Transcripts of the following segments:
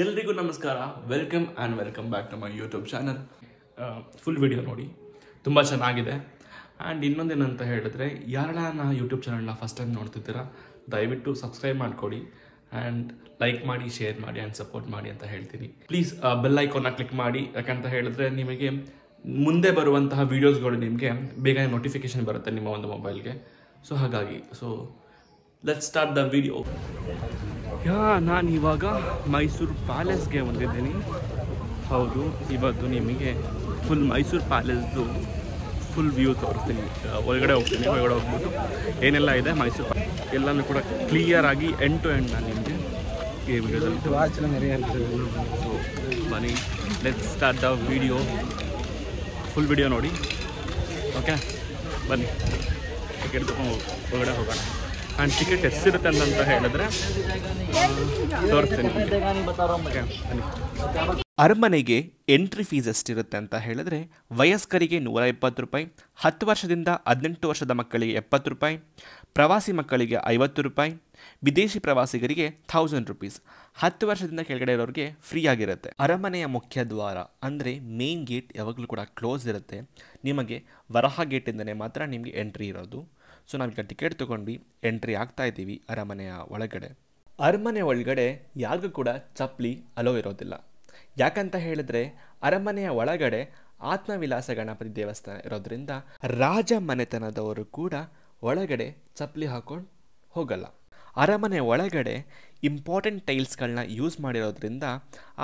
ಎಲ್ರಿಗೂ ನಮಸ್ಕಾರ. Welcome back to my YouTube channel. Full video ನೋಡಿ, ತುಂಬ ಚೆನ್ನಾಗಿದೆ. ಆ್ಯಂಡ್ ಇನ್ನೊಂದೇನಂತ ಹೇಳಿದ್ರೆ, ಯಾರನ್ನ ಯೂಟ್ಯೂಬ್ ಚಾನಲ್ನ ಫಸ್ಟ್ ಟೈಮ್ ನೋಡ್ತಿದ್ದೀರಾ ದಯವಿಟ್ಟು ಸಬ್ಸ್ಕ್ರೈಬ್ ಮಾಡಿಕೊಡಿ ಆ್ಯಂಡ್ ಲೈಕ್ ಮಾಡಿ, ಶೇರ್ ಮಾಡಿ ಆ್ಯಂಡ್ ಸಪೋರ್ಟ್ ಮಾಡಿ ಅಂತ ಹೇಳ್ತೀನಿ. ಪ್ಲೀಸ್ ಬೆಲ್ ಐಕಾನ್ನ ಕ್ಲಿಕ್ ಮಾಡಿ, ಯಾಕಂತ ಹೇಳಿದ್ರೆ ನಿಮಗೆ ಮುಂದೆ ಬರುವಂತಹ ವೀಡಿಯೋಸ್ಗಳು ನಿಮಗೆ ಬೇಗನೆ ನೋಟಿಫಿಕೇಶನ್ ಬರುತ್ತೆ ನಿಮ್ಮ ಒಂದು ಮೊಬೈಲ್ಗೆ. ಸೊ ಹಾಗಾಗಿ ಲೆಟ್ಸ್ ಸ್ಟಾರ್ಟ್ ದ ವಿಡಿಯೋ. ನಾನು ಇವಾಗ ಮೈಸೂರು ಪ್ಯಾಲೇಸ್ಗೆ ಬಂದಿದ್ದೀನಿ. ಹೌದು, ಇವತ್ತು ನಿಮಗೆ ಫುಲ್ ಮೈಸೂರು ಪ್ಯಾಲೇಸ್ದು ಫುಲ್ ವ್ಯೂ ತೋರಿಸ್ತೀನಿ. ಒಳಗಡೆ ಹೋಗ್ಬಿಟ್ಟು ಏನೆಲ್ಲ ಇದೆ ಮೈಸೂರು ಎಲ್ಲನೂ ಕೂಡ ಕ್ಲಿಯರ್ ಆಗಿ ಎಂಡ್ ಟು ಎಂಡ್ ನಾನು ನಿಮಗೆ ಈ ವಿಡಿಯೋದಲ್ಲಿ. ಸೊ ಬನ್ನಿ, let's start the video. Full video ನೋಡಿ, ಓಕೆ? ಬನ್ನಿ, ಟಿಕೆಟ್ ತೊಗೊಂಡು ಒಳಗಡೆ ಹೋಗೋಣ. ಆ್ಯಂಡ್ ಟಿಕೆಟ್ ಎಷ್ಟಿರುತ್ತೆ ಅಂತ ಹೇಳಿದ್ರೆ ತೋರಿಸ್ತೀನಿ. ಅರಮನೆಗೆ ಎಂಟ್ರಿ ಫೀಸ್ ಎಷ್ಟಿರುತ್ತೆ ಅಂತ ಹೇಳಿದ್ರೆ, ವಯಸ್ಕರಿಗೆ 120 ರೂಪಾಯಿ, 10 ವರ್ಷದಿಂದ 18 ವರ್ಷದ ಮಕ್ಕಳಿಗೆ 70 ರೂಪಾಯಿ, ಪ್ರವಾಸಿ ಮಕ್ಕಳಿಗೆ 50 ರೂಪಾಯಿ, ವಿದೇಶಿ ಪ್ರವಾಸಿಗರಿಗೆ 1000 ರೂಪೀಸ್, 10 ವರ್ಷದಿಂದ ಕೆಳಗಡೆ ಇರೋರಿಗೆ ಫ್ರೀ ಆಗಿರುತ್ತೆ. ಅರಮನೆಯ ಮುಖ್ಯ ದ್ವಾರ ಅಂದರೆ ಮೇನ್ ಗೇಟ್ ಯಾವಾಗಲೂ ಕೂಡ ಕ್ಲೋಸ್ ಇರುತ್ತೆ. ನಿಮಗೆ ವರಹ ಗೇಟಿಂದನೇ ಮಾತ್ರ ನಿಮಗೆ ಎಂಟ್ರಿ ಇರೋದು. ಸೊ ನಾವೀಗ ಟಿಕೆಟ್ ತೊಗೊಂಡು ಎಂಟ್ರಿ ಆಗ್ತಾ ಇದ್ದೀವಿ ಅರಮನೆಯ ಒಳಗಡೆ. ಅರಮನೆ ಒಳಗಡೆ ಯಾರಿಗೂ ಕೂಡ ಚಪ್ಪಲಿ ಅಲೋ ಇರೋದಿಲ್ಲ. ಯಾಕಂತ ಹೇಳಿದ್ರೆ ಅರಮನೆಯ ಒಳಗಡೆ ಆತ್ಮವಿಲಾಸ ಗಣಪತಿ ದೇವಸ್ಥಾನ ಇರೋದ್ರಿಂದ ರಾಜ ಮನೆತನದವರು ಕೂಡ ಒಳಗಡೆ ಚಪ್ಪಲಿ ಹಾಕೊಂಡು ಹೋಗಲ್ಲ. ಅರಮನೆ ಒಳಗಡೆ ಇಂಪಾರ್ಟೆಂಟ್ ಟೈಲ್ಸ್ಗಳನ್ನ ಯೂಸ್ ಮಾಡಿರೋದ್ರಿಂದ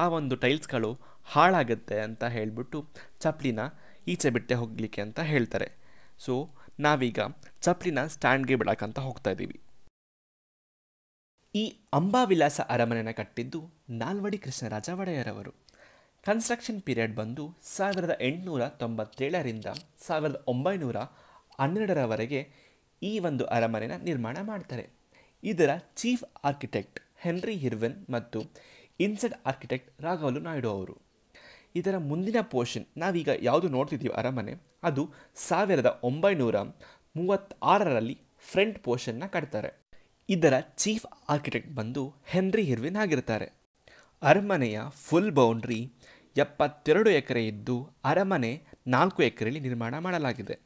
ಆ ಒಂದು ಟೈಲ್ಸ್ಗಳು ಹಾಳಾಗುತ್ತೆ ಅಂತ ಹೇಳಿಬಿಟ್ಟು ಚಪ್ಪಲಿನ ಈಚೆ ಬಿಟ್ಟೆ ಹೋಗಲಿಕ್ಕೆ ಅಂತ ಹೇಳ್ತಾರೆ. ಸೊ ನಾವೀಗ ಚಪ್ಪಲಿನ ಸ್ಟ್ಯಾಂಡ್ಗೆ ಬಿಡಕ್ಕಂತ ಹೋಗ್ತಾ ಇದ್ದೀವಿ. ಈ ಅಂಬಾವಿಲಾಸ ಅರಮನೆನ ಕಟ್ಟಿದ್ದು ನಾಲ್ವಡಿ ಕೃಷ್ಣರಾಜ ಒಡೆಯರವರು. ಕನ್ಸ್ಟ್ರಕ್ಷನ್ ಪೀರಿಯಡ್ ಬಂದು 1897ರಿಂದ 1912ರವರೆಗೆ ಈ ಒಂದು ಅರಮನೆನ ನಿರ್ಮಾಣ ಮಾಡ್ತಾರೆ. ಇದರ ಚೀಫ್ ಆರ್ಕಿಟೆಕ್ಟ್ ಹೆನ್ರಿ ಇರ್ವಿನ್ ಮತ್ತು ಇನ್ಸೈಡ್ ಆರ್ಕಿಟೆಕ್ಟ್ ರಾಘವಲು ನಾಯ್ಡು ಅವರು. ಇದರ ಮುಂದಿನ ಪೋರ್ಷನ್ ನಾವೀಗ ಯಾವುದು ನೋಡ್ತಿದ್ದೀವಿ ಅರಮನೆ, ಅದು 1936ರಲ್ಲಿ ಫ್ರಂಟ್ ಪೋರ್ಷನ್ನ ಕಟ್ತಾರೆ. ಇದರ ಚೀಫ್ ಆರ್ಕಿಟೆಕ್ಟ್ ಬಂದು ಹೆನ್ರಿ ಇರ್ವಿನ್ ಆಗಿರ್ತಾರೆ. ಅರಮನೆಯ ಫುಲ್ ಬೌಂಡ್ರಿ 72 ಎಕರೆ ಇದ್ದು ಅರಮನೆ 4 ಎಕರೆಯಲ್ಲಿ ನಿರ್ಮಾಣ ಮಾಡಲಾಗಿದೆ.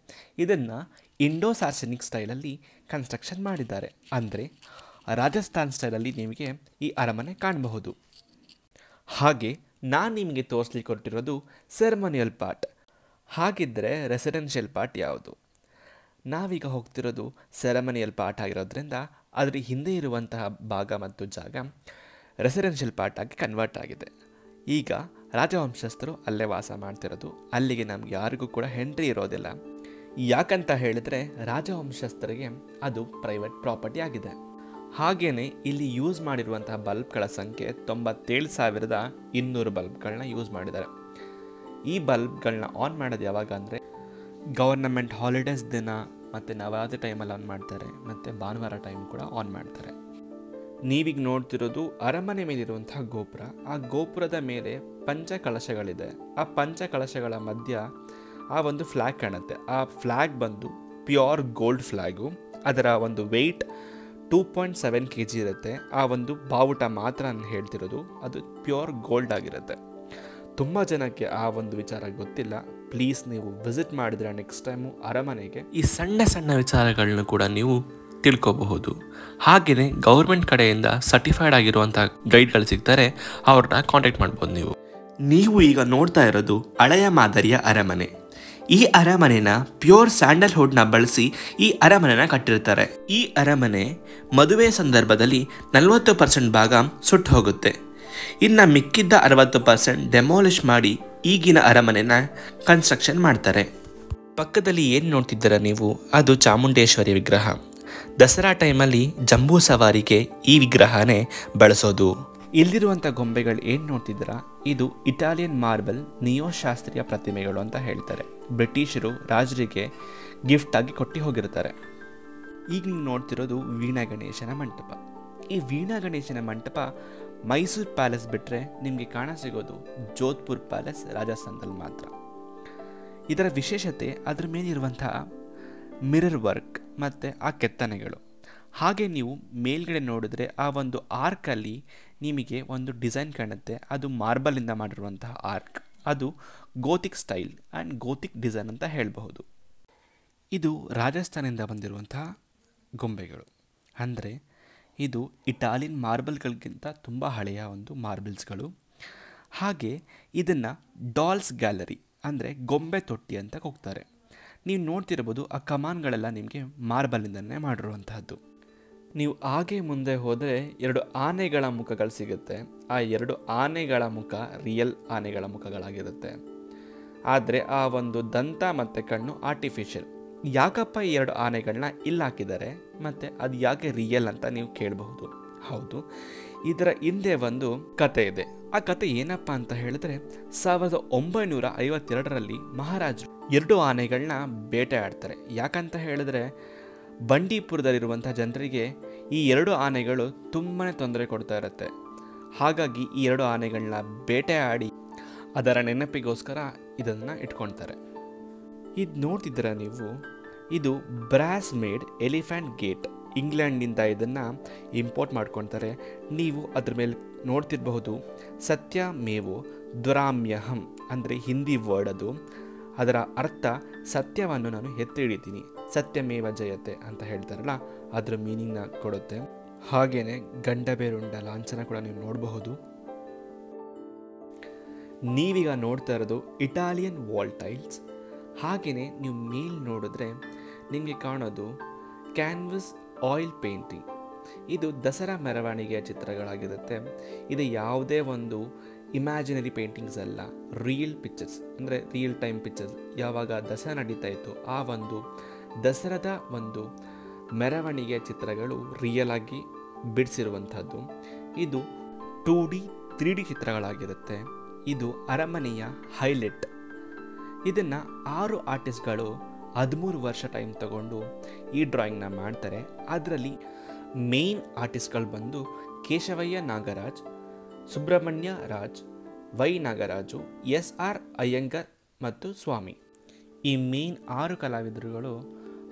ಇದನ್ನು ಇಂಡೋ ಸಾರ್ಸನಿಕ್ ಸ್ಟೈಲಲ್ಲಿ ಕನ್ಸ್ಟ್ರಕ್ಷನ್ ಮಾಡಿದ್ದಾರೆ. ಅಂದರೆ ರಾಜಸ್ಥಾನ್ ಸ್ಟೈಲಲ್ಲಿ ನಿಮಗೆ ಈ ಅರಮನೆ ಕಾಣಬಹುದು. ಹಾಗೆ ನಾನು ನಿಮಗೆ ತೋರಿಸ್ಲಿಕ್ಕೆ ಕೊಟ್ಟಿರೋದು ಸೆರೆಮನಿಯಲ್ ಪಾರ್ಟ್. ಹಾಗಿದ್ದರೆ ರೆಸಿಡೆನ್ಷಿಯಲ್ ಪಾರ್ಟ್ ಯಾವುದು? ನಾವೀಗ ಹೋಗ್ತಿರೋದು ಸೆರೆಮನಿಯಲ್ ಪಾರ್ಟ್ ಆಗಿರೋದ್ರಿಂದ ಅದರ ಹಿಂದೆ ಇರುವಂತಹ ಭಾಗ ಮತ್ತು ಜಾಗ ರೆಸಿಡೆನ್ಷಿಯಲ್ ಪಾರ್ಟ್ ಆಗಿ ಕನ್ವರ್ಟ್ ಆಗಿದೆ. ಈಗ ರಾಜವಂಶಸ್ಥರು ಅಲ್ಲೇ ವಾಸ ಮಾಡ್ತಿರೋದು. ಅಲ್ಲಿಗೆ ನಮ್ಗೆ ಯಾರಿಗೂ ಕೂಡ ಎಂಟ್ರಿ ಇರೋದಿಲ್ಲ. ಯಾಕಂತ ಹೇಳಿದರೆ ರಾಜವಂಶಸ್ಥರಿಗೆ ಅದು ಪ್ರೈವೇಟ್ ಪ್ರಾಪರ್ಟಿ ಆಗಿದೆ. ಹಾಗೆಯೇ ಇಲ್ಲಿ ಯೂಸ್ ಮಾಡಿರುವಂತಹ ಬಲ್ಬ್ಗಳ ಸಂಖ್ಯೆ 97,200 ಬಲ್ಬ್ಗಳನ್ನ ಯೂಸ್ ಮಾಡಿದ್ದಾರೆ. ಈ ಬಲ್ಬ್ಗಳನ್ನ ಆನ್ ಮಾಡೋದು ಯಾವಾಗ ಅಂದರೆ ಗವರ್ನಮೆಂಟ್ ಹಾಲಿಡೇಸ್ ದಿನ ಮತ್ತು ನವರಾತ್ರಿ ಟೈಮಲ್ಲಿ ಆನ್ ಮಾಡ್ತಾರೆ, ಮತ್ತು ಭಾನುವಾರ ಟೈಮ್ ಕೂಡ ಆನ್ ಮಾಡ್ತಾರೆ. ನೀವೀಗ ನೋಡ್ತಿರೋದು ಅರಮನೆ ಮೇಲಿರುವಂತಹ ಗೋಪುರ. ಆ ಗೋಪುರದ ಮೇಲೆ ಪಂಚಕಳಶಗಳಿದೆ. ಆ ಪಂಚಕಳಶಗಳ ಮಧ್ಯ ಆ ಒಂದು ಫ್ಲ್ಯಾಗ್ ಕಾಣುತ್ತೆ. ಆ ಫ್ಲ್ಯಾಗ್ ಬಂದು ಪ್ಯೂರ್ ಗೋಲ್ಡ್ ಫ್ಲ್ಯಾಗು. ಅದರ ಒಂದು ವೆಯ್ಟ್ 2.7 kg ಇರುತ್ತೆ. ಆ ಒಂದು ಬಾವುಟ ಮಾತ್ರ ನಾನು ಹೇಳ್ತಿರೋದು ಅದು ಪ್ಯೂರ್ ಗೋಲ್ಡ್ ಆಗಿರುತ್ತೆ. ತುಂಬ ಜನಕ್ಕೆ ಆ ಒಂದು ವಿಚಾರ ಗೊತ್ತಿಲ್ಲ. ಪ್ಲೀಸ್ ನೀವು ವಿಸಿಟ್ ಮಾಡಿದ್ರೆ ನೆಕ್ಸ್ಟ್ ಟೈಮು ಅರಮನೆಗೆ ಈ ಸಣ್ಣ ಸಣ್ಣ ವಿಚಾರಗಳನ್ನ ಕೂಡ ನೀವು ತಿಳ್ಕೋಬಹುದು. ಹಾಗೆಯೇ ಗೌರ್ಮೆಂಟ್ ಕಡೆಯಿಂದ ಸರ್ಟಿಫೈಡ್ ಆಗಿರುವಂಥ ಗೈಡ್ಗಳು ಸಿಗ್ತಾರೆ, ಅವ್ರನ್ನ ಕಾಂಟ್ಯಾಕ್ಟ್ ಮಾಡ್ಬೋದು. ನೀವು ಈಗ ನೋಡ್ತಾ ಇರೋದು ಹಳೆಯ ಮಾದರಿಯ ಅರಮನೆ. ಈ ಅರಮನೆನ ಪ್ಯೂರ್ ಸ್ಯಾಂಡಲ್ವುಡ್ನ ಬಳಸಿ ಈ ಅರಮನೆನ ಕಟ್ಟಿರ್ತಾರೆ. ಈ ಅರಮನೆ ಮದುವೆ ಸಂದರ್ಭದಲ್ಲಿ 40% ಭಾಗ ಸುಟ್ಟು ಹೋಗುತ್ತೆ. ಇನ್ನು ಮಿಕ್ಕಿದ್ದ 60% ಡೆಮಾಲಿಷ್ ಮಾಡಿ ಈಗಿನ ಅರಮನೆನ ಕನ್ಸ್ಟ್ರಕ್ಷನ್ ಮಾಡ್ತಾರೆ. ಪಕ್ಕದಲ್ಲಿ ಏನು ನೋಡ್ತಿದ್ದೀರಾ ನೀವು, ಅದು ಚಾಮುಂಡೇಶ್ವರಿ ವಿಗ್ರಹ. ದಸರಾ ಟೈಮಲ್ಲಿ ಜಂಬೂ ಸವಾರಿಗೆ ಈ ವಿಗ್ರಹನೇ ಬಳಸೋದು. ಇಲ್ಲಿರುವಂಥ ಗೊಂಬೆಗಳು ಏನು ನೋಡ್ತಿದ್ದೀರಾ, ಇದು ಇಟಾಲಿಯನ್ ಮಾರ್ಬಲ್ ನಿಯೋಶಾಸ್ತ್ರೀಯ ಪ್ರತಿಮೆಗಳು ಅಂತ ಹೇಳ್ತಾರೆ. ಬ್ರಿಟಿಷರು ರಾಜರಿಗೆ ಗಿಫ್ಟ್ ಆಗಿ ಕೊಟ್ಟು ಹೋಗಿರ್ತಾರೆ. ಈಗ ನೀವು ನೋಡ್ತಿರೋದು ವೀಣಾ ಗಣೇಶನ ಮಂಟಪ. ಈ ವೀಣಾ ಗಣೇಶನ ಮಂಟಪ ಮೈಸೂರು ಪ್ಯಾಲೇಸ್ ಬಿಟ್ಟರೆ ನಿಮಗೆ ಕಾಣಸಿಗೋದು ಜೋಧ್ಪುರ್ ಪ್ಯಾಲೇಸ್ ರಾಜಸ್ಥಾನದಲ್ಲಿ ಮಾತ್ರ. ಇದರ ವಿಶೇಷತೆ ಅದರ ಮೇಲಿರುವಂತಹ ಮಿರರ್ ವರ್ಕ್ ಮತ್ತು ಆ ಕೆತ್ತನೆಗಳು. ಹಾಗೆ ನೀವು ಮೇಲ್ಗಡೆ ನೋಡಿದ್ರೆ ಆ ಒಂದು ಆರ್ಕಲ್ಲಿ ನಿಮಗೆ ಒಂದು ಡಿಸೈನ್ ಕಾಣುತ್ತೆ, ಅದು ಮಾರ್ಬಲಿಂದ ಮಾಡಿರುವಂತಹ ಆರ್ಕ್. ಅದು ಗೋತಿಕ್ ಸ್ಟೈಲ್ ಆ್ಯಂಡ್ ಗೋತಿಕ್ ಡಿಸೈನ್ ಅಂತ ಹೇಳಬಹುದು. ಇದು ರಾಜಸ್ಥಾನದಿಂದ ಬಂದಿರುವಂತಹ ಗೊಂಬೆಗಳು. ಅಂದರೆ ಇದು ಇಟಾಲಿಯನ್ ಮಾರ್ಬಲ್ಗಳಿಗಿಂತ ತುಂಬ ಹಳೆಯ ಒಂದು ಮಾರ್ಬಲ್ಸ್ಗಳು. ಹಾಗೆ ಇದನ್ನು ಡಾಲ್ಸ್ ಗ್ಯಾಲರಿ ಅಂದರೆ ಗೊಂಬೆ ತೊಟ್ಟಿ ಅಂತ ಹೋಗ್ತಾರೆ. ನೀವು ನೋಡ್ತಿರ್ಬೋದು ಆ ಕಮಾನ್ಗಳೆಲ್ಲ ನಿಮಗೆ ಮಾರ್ಬಲಿಂದನೇ ಮಾಡಿರುವಂತಹದ್ದು. ನೀವು ಹಾಗೆ ಮುಂದೆ ಹೋದರೆ 2 ಆನೆಗಳ ಮುಖಗಳು ಸಿಗುತ್ತೆ. ಆ 2 ಆನೆಗಳ ಮುಖ ರಿಯಲ್ ಆನೆಗಳ ಮುಖಗಳಾಗಿರುತ್ತೆ. ಆದರೆ ಆ ಒಂದು ದಂತ ಮತ್ತು ಕಣ್ಣು ಆರ್ಟಿಫಿಷಿಯಲ್. ಯಾಕಪ್ಪ ಈ 2 ಆನೆಗಳನ್ನ ಇಲ್ಲಿ ಹಾಕಿದ್ದಾರೆ ಮತ್ತು ಅದು ಯಾಕೆ ರಿಯಲ್ ಅಂತ ನೀವು ಕೇಳಬಹುದು. ಹೌದು, ಇದರ ಹಿಂದೆ ಒಂದು ಕತೆ ಇದೆ. ಆ ಕತೆ ಏನಪ್ಪ ಅಂತ ಹೇಳಿದ್ರೆ 1952ರಲ್ಲಿ ಮಹಾರಾಜರು 2 ಆನೆಗಳನ್ನ ಬೇಟೆ ಆಡ್ತಾರೆ. ಯಾಕಂತ ಹೇಳಿದ್ರೆ ಬಂಡೀಪುರದಲ್ಲಿರುವಂಥ ಜನರಿಗೆ ಈ 2 ಆನೆಗಳು ತುಂಬಾ ತೊಂದರೆ ಕೊಡ್ತಾ ಇರುತ್ತೆ. ಹಾಗಾಗಿ ಈ 2 ಆನೆಗಳನ್ನ ಬೇಟೆ ಆಡಿ ಅದರ ನೆನಪಿಗೋಸ್ಕರ ಇದನ್ನು ಇಟ್ಕೊಳ್ತಾರೆ. ಇದು ನೋಡ್ತಿದ್ದೀರಾ ನೀವು, ಇದು ಬ್ರಾಸ್ ಮೇಡ್ ಎಲಿಫೆಂಟ್ ಗೇಟ್. ಇಂಗ್ಲೆಂಡ್ನಿಂದ ಇದನ್ನು ಇಂಪೋರ್ಟ್ ಮಾಡ್ಕೊಳ್ತಾರೆ. ನೀವು ಅದ್ರ ಮೇಲೆ ನೋಡ್ತಿರಬಹುದು ಸತ್ಯಮೇವೋ ದುರಾಮ್ಯಹಂ ಅಂದರೆ ಹಿಂದಿ ವರ್ಡ್ ಅದು. ಅದರ ಅರ್ಥ ಸತ್ಯವನ್ನು ನಾನು ಎತ್ತಿ ಹಿಡಿತೀನಿ, ಸತ್ಯಮೇವ ಜಯತೆ ಅಂತ ಹೇಳ್ತಾರಲ್ಲ, ಅದರ ಮೀನಿಂಗ್ನ ಕೊಡುತ್ತೆ. ಹಾಗೆಯೇ ಗಂಡಬೇರುಂಡ ಲಾಂಛನ ಕೂಡ ನೀವು ನೋಡಬಹುದು. ನೀವೀಗ ನೋಡ್ತಾ ಇರೋದು ಇಟಾಲಿಯನ್ ವಾಲ್ ಟೈಲ್ಸ್. ಹಾಗೆಯೇ ನೀವು ಮೇಲ್ ನೋಡಿದ್ರೆ ನಿಮಗೆ ಕಾಣೋದು ಕ್ಯಾನ್ವಸ್ ಆಯಿಲ್ ಪೇಂಟಿಂಗ್. ಇದು ದಸರಾ ಮೆರವಣಿಗೆಯ ಚಿತ್ರಗಳಾಗಿರುತ್ತೆ. ಇದು ಯಾವುದೇ ಒಂದು ಇಮ್ಯಾಜಿನರಿ ಪೇಂಟಿಂಗ್ಸ್ ಅಲ್ಲ, ರಿಯಲ್ ಪಿಕ್ಚರ್ಸ್ ಅಂದರೆ ರಿಯಲ್ ಟೈಮ್ ಪಿಕ್ಚರ್ಸ್. ಯಾವಾಗ ದಸರಾ ನಡೀತಾ ಇತ್ತು ಆ ಒಂದು ದಸರಾದ ಒಂದು ಮೆರವಣಿಗೆಯ ಚಿತ್ರಗಳು ರಿಯಲ್ ಆಗಿ ಬಿಡಿಸಿರುವಂಥದ್ದು. ಇದು 2D 3D ಚಿತ್ರಗಳಾಗಿರುತ್ತೆ. ಇದು ಅರಮನೆಯ ಹೈಲೈಟ್. ಇದನ್ನು 6 ಆರ್ಟಿಸ್ಟ್ಗಳು 13 ವರ್ಷ ಟೈಮ್ ತಗೊಂಡು ಈ ಡ್ರಾಯಿಂಗ್ನ ಮಾಡ್ತಾರೆ. ಅದರಲ್ಲಿ ಮೇನ್ ಆರ್ಟಿಸ್ಟ್ಗಳು ಬಂದು ಕೇಶವಯ್ಯ ನಾಗರಾಜ್, ಸುಬ್ರಹ್ಮಣ್ಯ ರಾಜ್, ವೈ ನಾಗರಾಜು, SR ಅಯ್ಯಂಗರ್ ಮತ್ತು ಸ್ವಾಮಿ. ಈ ಮೇನ್ 6 ಕಲಾವಿದರುಗಳು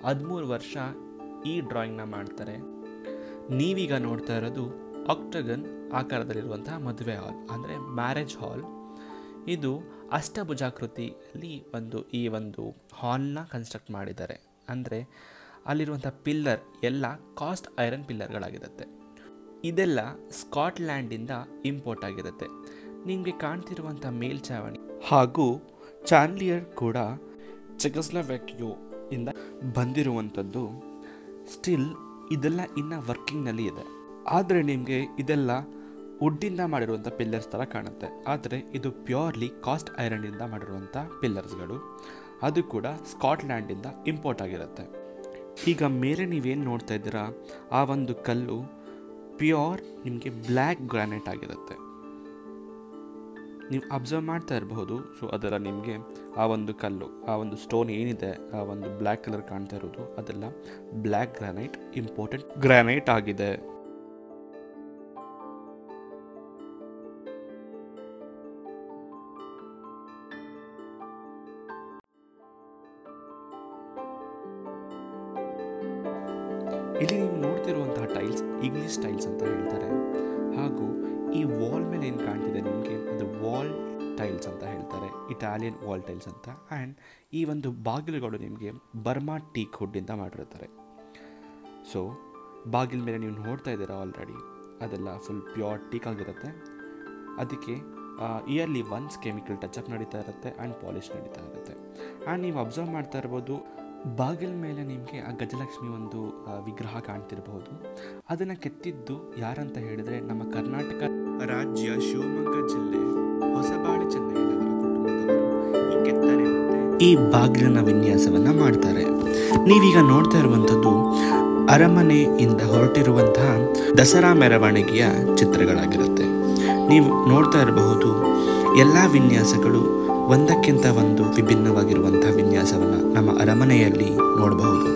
13 ವರ್ಷ ಈ ಡ್ರಾಯಿಂಗ್ನ ಮಾಡ್ತಾರೆ. ನೀವೀಗ ನೋಡ್ತಾ ಇರೋದು ಆಕ್ಟಗನ್ ಆಕಾರದಲ್ಲಿರುವಂತಹ ಮದುವೆ ಹಾಲ್ ಅಂದರೆ ಮ್ಯಾರೇಜ್ ಹಾಲ್. ಇದು ಅಷ್ಟಭುಜಾಕೃತಿಯಲ್ಲಿ ಈ ಒಂದು ಹಾಲ್ನ ಕನ್ಸ್ಟ್ರಕ್ಟ್ ಮಾಡಿದ್ದಾರೆ. ಅಂದರೆ ಅಲ್ಲಿರುವಂಥ ಪಿಲ್ಲರ್ ಎಲ್ಲ ಕಾಸ್ಟ್ ಐರನ್ ಪಿಲ್ಲರ್ಗಳಾಗಿರುತ್ತೆ. ಇದೆಲ್ಲ ಸ್ಕಾಟ್ಲ್ಯಾಂಡಿಂದ ಇಂಪೋರ್ಟ್ ಆಗಿರುತ್ತೆ. ನಿಮಗೆ ಕಾಣ್ತಿರುವಂಥ ಮೇಲ್ಛಾವಣಿ ಹಾಗೂ ಚಾನ್ಲಿಯರ್ ಕೂಡ ಚೆಕೊಸ್ಲೊವಾಕಿಯಾ ಇಂದ ಬಂದಿರುವಂಥದ್ದು. ಸ್ಟಿಲ್ ಇದೆಲ್ಲ ಇನ್ನು ವರ್ಕಿಂಗ್ನಲ್ಲಿ ಇದೆ. ಆದರೆ ನಿಮಗೆ ಇದೆಲ್ಲ ವುಡ್ಡಿಂದ ಮಾಡಿರುವಂಥ ಪಿಲ್ಲರ್ಸ್ ಥರ ಕಾಣುತ್ತೆ. ಆದರೆ ಇದು ಪ್ಯೂರ್ಲಿ ಕಾಸ್ಟ್ ಐರನ್ನಿಂದ ಮಾಡಿರುವಂಥ ಪಿಲ್ಲರ್ಸ್ಗಳು. ಅದು ಕೂಡ ಸ್ಕಾಟ್ಲ್ಯಾಂಡಿಂದ ಇಂಪೋರ್ಟ್ ಆಗಿರುತ್ತೆ. ಈಗ ಮೇಲೆ ನೀವೇನು ನೋಡ್ತಾ ಇದ್ದೀರಾ ಆ ಒಂದು ಕಲ್ಲು ಪ್ಯೂರ್ ನಿಮಗೆ ಬ್ಲ್ಯಾಕ್ ಗ್ರಾನೈಟ್ ಆಗಿರುತ್ತೆ. ನೀವು ಅಬ್ಸರ್ವ್ ಮಾಡ್ತಾ ಇರಬಹುದು. ಸೊ ಅದರ ನಿಮಗೆ ಆ ಒಂದು ಕಲ್ಲು, ಆ ಒಂದು ಸ್ಟೋನ್ ಏನಿದೆ, ಆ ಒಂದು ಬ್ಲ್ಯಾಕ್ ಕಲರ್ ಕಾಣ್ತಾ ಇರೋದು ಅದೆಲ್ಲ ಬ್ಲ್ಯಾಕ್ ಗ್ರಾನೈಟ್, ಇಂಪೋರ್ಟೆಡ್ ಗ್ರಾನೈಟ್ ಆಗಿದೆ. ಇಲ್ಲಿ ನೀವು ನೋಡ್ತಿರುವಂತಹ ಟೈಲ್ಸ್ ಇಂಗ್ಲಿಷ್ ಟೈಲ್ಸ್ ಅಂತ ಹೇಳ್ತಾರೆ. ಹಾಗೂ ಈ ವಾಲ್ ಮೇಲೆ ಏನು ಕಾಣ್ತಿದೆ ನಿಮಗೆ ಅದು ವಾಲ್ ಟೈಲ್ಸ್ ಅಂತ ಹೇಳ್ತಾರೆ, ಇಟಾಲಿಯನ್ ವಾಲ್ ಟೈಲ್ಸ್ ಅಂತ. ಆ್ಯಂಡ್ ಈ ಒಂದು ಬಾಗಿಲುಗಳು ನಿಮಗೆ ಬರ್ಮಾ ಟೀಕ್ ವುಡ್ಡಿಂದ ಮಾಡಿರ್ತಾರೆ. ಸೊ ಬಾಗಿಲ ಮೇಲೆ ನೀವು ನೋಡ್ತಾ ಇದ್ದೀರಾ ಆಲ್ರೆಡಿ ಅದೆಲ್ಲ ಫುಲ್ ಪ್ಯೂರ್ ಟೀಕ್ ಆಗಿರುತ್ತೆ. ಅದಕ್ಕೆ ಇಯರ್ಲಿ ಒನ್ಸ್ ಕೆಮಿಕಲ್ ಟಚಪ್ ನಡೀತಾ ಇರುತ್ತೆ ಆ್ಯಂಡ್ ಪಾಲಿಶ್ ನಡೀತಾ ಇರುತ್ತೆ. ಆ್ಯಂಡ್ ನೀವು ಅಬ್ಸರ್ವ್ ಮಾಡ್ತಾ ಇರ್ಬೋದು ಬಾಗಿಲ ಮೇಲೆ ನಿಮಗೆ ಆ ಗಜಲಕ್ಷ್ಮಿ ಒಂದು ವಿಗ್ರಹ ಕಾಣ್ತಿರಬಹುದು. ಅದನ್ನು ಕೆತ್ತಿದ್ದು ಯಾರಂತ ಹೇಳಿದರೆ ನಮ್ಮ ಕರ್ನಾಟಕ ರಾಜ್ಯ ಶಿವಮೊಗ್ಗ ಜಿಲ್ಲೆ ಹೊಸಬಾಳೆ ಚೆನ್ನಯ್ಯನವರ ಕುಟುಂಬದವರು ಈ ಕೆತ್ತನೆ ಮತ್ತು ಈ ಬಾಗಿಲಿನ ವಿನ್ಯಾಸವನ್ನು ಮಾಡ್ತಾರೆ. ನೀವೀಗ ನೋಡ್ತಾ ಇರುವಂಥದ್ದು ಅರಮನೆಯಿಂದ ಹೊರಟಿರುವಂತಹ ದಸರಾ ಮೆರವಣಿಗೆಯ ಚಿತ್ರಗಳಾಗಿರುತ್ತೆ. ನೀವು ನೋಡ್ತಾ ಇರಬಹುದು ಎಲ್ಲ ವಿನ್ಯಾಸಗಳು ಒಂದಕ್ಕಿಂತ ಒಂದು ವಿಭಿನ್ನವಾಗಿರುವಂತಹ ವಿನ್ಯಾಸವನ್ನು ನಮ್ಮ ಅರಮನೆಯಲ್ಲಿ ನೋಡಬಹುದು.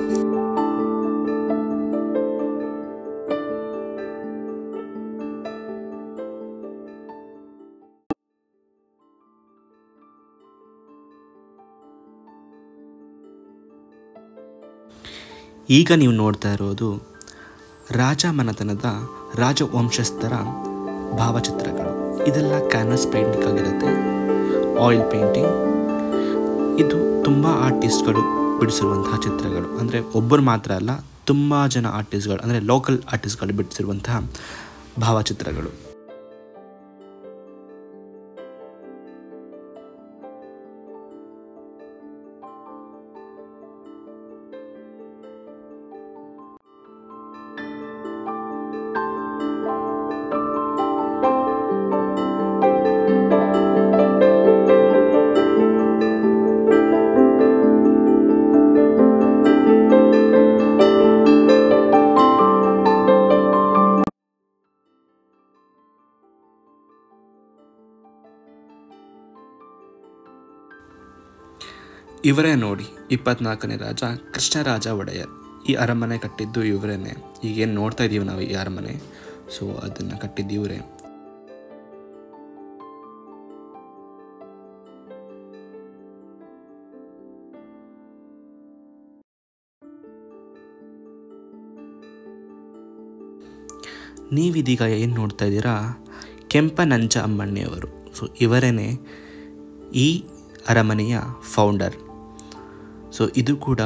ಈಗ ನೀವು ನೋಡ್ತಾ ಇರೋದು ರಾಜಮನೆತನದ ರಾಜವಂಶಸ್ಥರ ಭಾವಚಿತ್ರಗಳು. ಇದೆಲ್ಲ ಕ್ಯಾನ್ವಸ್ ಪೇಂಟಿಂಗ್ ಆಗಿರುತ್ತೆ, ಆಯಿಲ್ ಪೇಂಟಿಂಗ್. ಇದು ತುಂಬ ಆರ್ಟಿಸ್ಟ್ಗಳು ಬಿಡಿಸಿರುವಂತಹ ಚಿತ್ರಗಳು. ಅಂದರೆ ಒಬ್ಬರು ಮಾತ್ರ ಅಲ್ಲ, ತುಂಬ ಜನ ಆರ್ಟಿಸ್ಟ್ಗಳು ಅಂದರೆ ಲೋಕಲ್ ಆರ್ಟಿಸ್ಟ್ಗಳು ಬಿಡಿಸಿರುವಂತಹ ಭಾವಚಿತ್ರಗಳು. ಇವರೇ ನೋಡಿ 24ನೇ ರಾಜ ಕೃಷ್ಣರಾಜ ಒಡೆಯರ್. ಈ ಅರಮನೆ ಕಟ್ಟಿದ್ದು ಇವರೇನೆ. ಈಗೇನು ನೋಡ್ತಾ ಇದ್ದೀವಿ ನಾವು ಈ ಅರಮನೆ, ಸೊ ಅದನ್ನು ಕಟ್ಟಿದ್ದು ಇವರೇ. ನೀವಿದೀಗ ಏನು ನೋಡ್ತಾ ಇದ್ದೀರಾ, ಕೆಂಪನಂಜ ಅಮ್ಮಣ್ಣಿಯವರು. ಸೊ ಇವರೇನೆ ಈ ಅರಮನೆಯ ಫೌಂಡರ್. ಸೊ ಇದು ಕೂಡ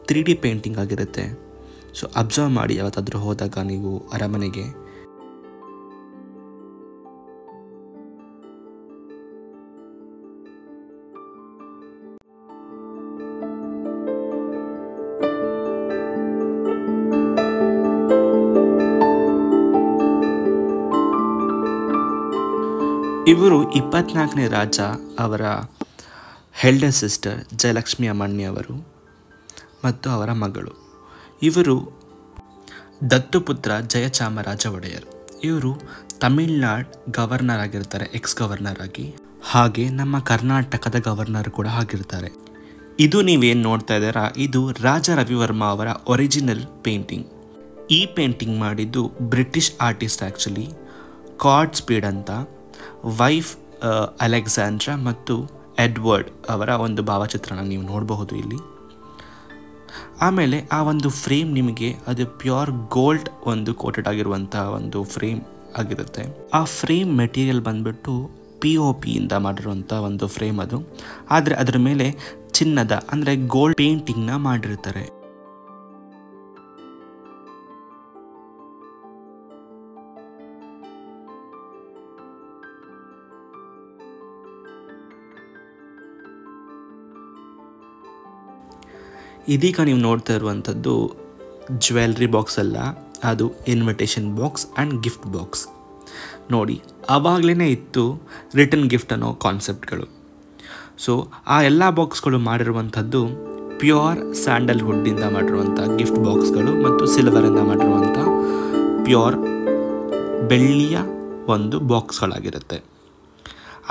3D ಪೇಂಟಿಂಗ್ ಆಗಿರುತ್ತೆ. ಸೊ ಅಬ್ಸರ್ವ್ ಮಾಡಿ ಯಾವತ್ತಾದರೂ ಹೋದಾಗ ನೀವು ಅರಮನೆಗೆ. ಇವರು 24ನೇ ರಾಜ ಅವರ ಎಲ್ಡರ್ ಸಿಸ್ಟರ್ ಜಯಲಕ್ಷ್ಮಿ ಅಮ್ಮಣ್ಣಿಯವರು ಮತ್ತು ಅವರ ಮಗಳು. ಇವರು ದತ್ತುಪುತ್ರ ಜಯಚಾಮರಾಜ ಒಡೆಯರ್. ಇವರು ತಮಿಳ್ನಾಡು ಗವರ್ನರ್ ಆಗಿರ್ತಾರೆ, ಎಕ್ಸ್ ಗವರ್ನರ್ ಆಗಿ. ಹಾಗೆ ನಮ್ಮ ಕರ್ನಾಟಕದ ಗವರ್ನರ್ ಕೂಡ ಆಗಿರ್ತಾರೆ. ಇದು ನೀವೇನು ನೋಡ್ತಾ ಇದ್ದೀರಾ, ಇದು ರಾಜ ರವಿವರ್ಮ ಅವರ ಒರಿಜಿನಲ್ ಪೇಂಟಿಂಗ್. ಈ ಪೇಂಟಿಂಗ್ ಮಾಡಿದ್ದು British artist actually, card speed ಅಂತ. ವೈಫ್ ಅಲೆಕ್ಸಾಂಡ್ರಾ ಮತ್ತು ಎಡ್ವರ್ಡ್ ಅವರ ಒಂದು ಭಾವಚಿತ್ರನ ನೀವು ನೋಡಬಹುದು ಇಲ್ಲಿ. ಆಮೇಲೆ ಆ ಒಂದು ಫ್ರೇಮ್ ನಿಮಗೆ ಅದು ಪ್ಯೂರ್ ಗೋಲ್ಡ್ ಒಂದು ಕೋಟೆಡ್ ಆಗಿರುವಂತಹ ಒಂದು ಫ್ರೇಮ್ ಆಗಿರುತ್ತೆ. ಆ ಫ್ರೇಮ್ ಮೆಟೀರಿಯಲ್ ಬಂದ್ಬಿಟ್ಟು POP ಇಂದ ಮಾಡಿರುವಂಥ ಒಂದು ಫ್ರೇಮ್ ಅದು. ಆದರೆ ಅದರ ಮೇಲೆ ಚಿನ್ನದ ಅಂದರೆ ಗೋಲ್ಡ್ ಪೇಂಟಿಂಗ್ನ ಮಾಡಿರ್ತಾರೆ. ಇದೀಗ ನೀವು ನೋಡ್ತಾ ಇರುವಂಥದ್ದು ಜ್ಯುವೆಲ್ರಿ ಬಾಕ್ಸ್ ಅಲ್ಲ, ಅದು invitation box and gift box. ನೋಡಿ, ಆವಾಗಲೇ ಇತ್ತು ರಿಟರ್ನ್ ಗಿಫ್ಟ್ ಅನ್ನೋ ಕಾನ್ಸೆಪ್ಟ್ಗಳು. ಸೊ ಆ ಎಲ್ಲ ಬಾಕ್ಸ್ಗಳು ಮಾಡಿರುವಂಥದ್ದು ಪ್ಯೂರ್ ಸ್ಯಾಂಡಲ್ವುಡ್ಡಿಂದ ಮಾಡಿರುವಂಥ ಗಿಫ್ಟ್ ಬಾಕ್ಸ್ಗಳು ಮತ್ತು ಸಿಲ್ವರಿಂದ ಮಾಡಿರುವಂಥ ಪ್ಯೂರ್ ಬೆಳ್ಳಿಯ ಒಂದು ಬಾಕ್ಸ್ಗಳಾಗಿರುತ್ತೆ.